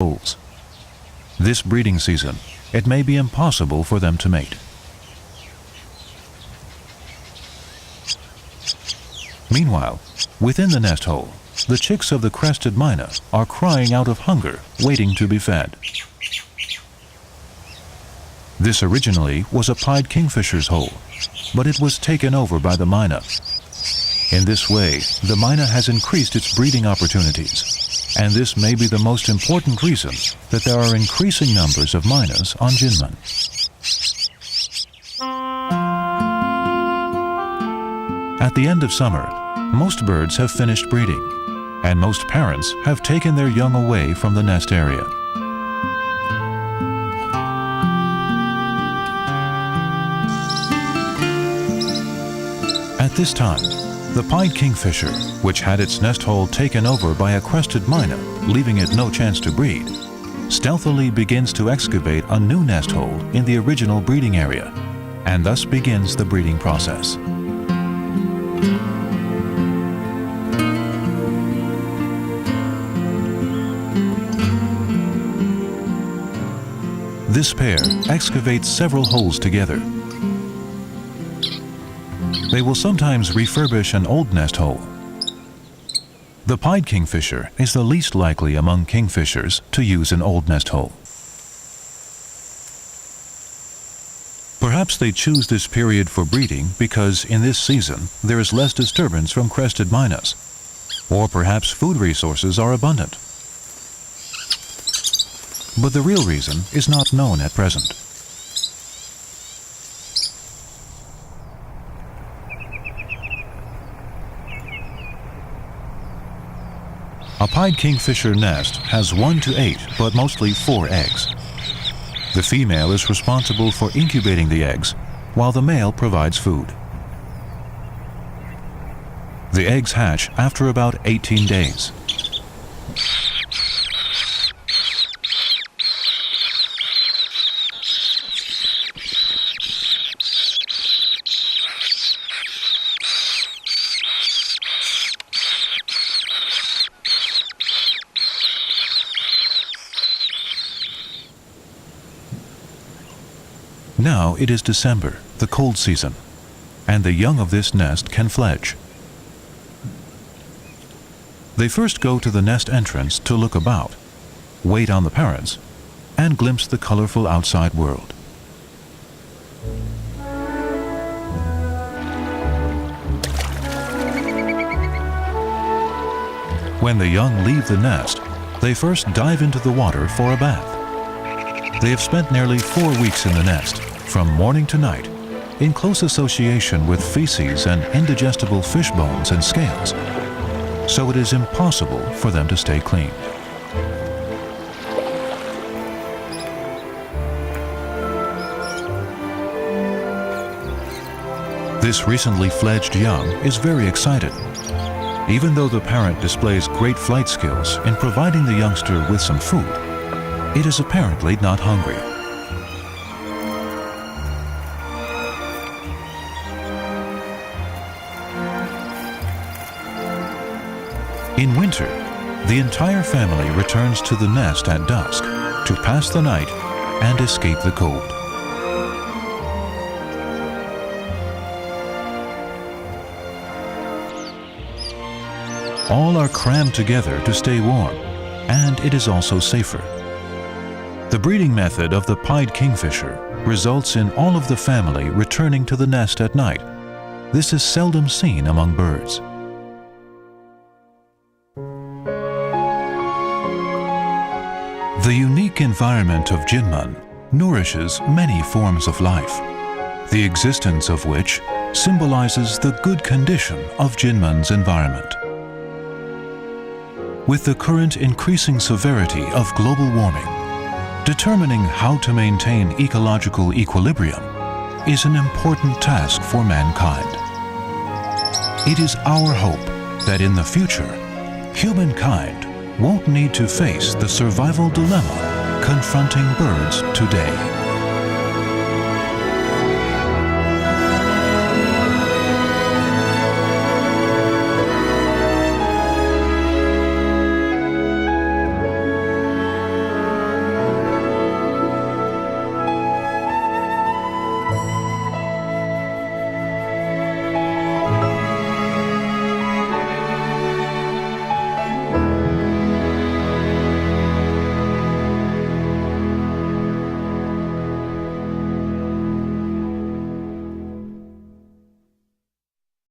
holes. This breeding season, it may be impossible for them to mate. Meanwhile, within the nest hole, the chicks of the crested myna are crying out of hunger, waiting to be fed. This originally was a pied kingfisher's hole, but it was taken over by the myna. In this way, the myna has increased its breeding opportunities, and this may be the most important reason that there are increasing numbers of mynas on Jinmen. At the end of summer, most birds have finished breeding, and most parents have taken their young away from the nest area. At this time, the pied kingfisher, which had its nest hole taken over by a crested myna, leaving it no chance to breed, stealthily begins to excavate a new nest hole in the original breeding area, and thus begins the breeding process. This pair excavates several holes together. They will sometimes refurbish an old nest hole. The pied kingfisher is the least likely among kingfishers to use an old nest hole. Perhaps they choose this period for breeding because in this season there is less disturbance from crested mynas, or perhaps food resources are abundant. But the real reason is not known at present. A pied kingfisher nest has 1 to 8, but mostly 4 eggs. The female is responsible for incubating the eggs, while the male provides food. The eggs hatch after about 18 days. Now it is December, the cold season, and the young of this nest can fledge. They first go to the nest entrance to look about, wait on the parents, and glimpse the colorful outside world. When the young leave the nest, they first dive into the water for a bath. They have spent nearly 4 weeks in the nest, from morning to night, in close association with feces and indigestible fish bones and scales, so it is impossible for them to stay clean. This recently fledged young is very excited. Even though the parent displays great flight skills in providing the youngster with some food, it is apparently not hungry. In winter, the entire family returns to the nest at dusk to pass the night and escape the cold. All are crammed together to stay warm, and it is also safer. The breeding method of the pied kingfisher results in all of the family returning to the nest at night. This is seldom seen among birds. The unique environment of Jinmen nourishes many forms of life, the existence of which symbolizes the good condition of Jinmen's environment. With the current increasing severity of global warming, determining how to maintain ecological equilibrium is an important task for mankind. It is our hope that in the future, humankind won't need to face the survival dilemma confronting birds today.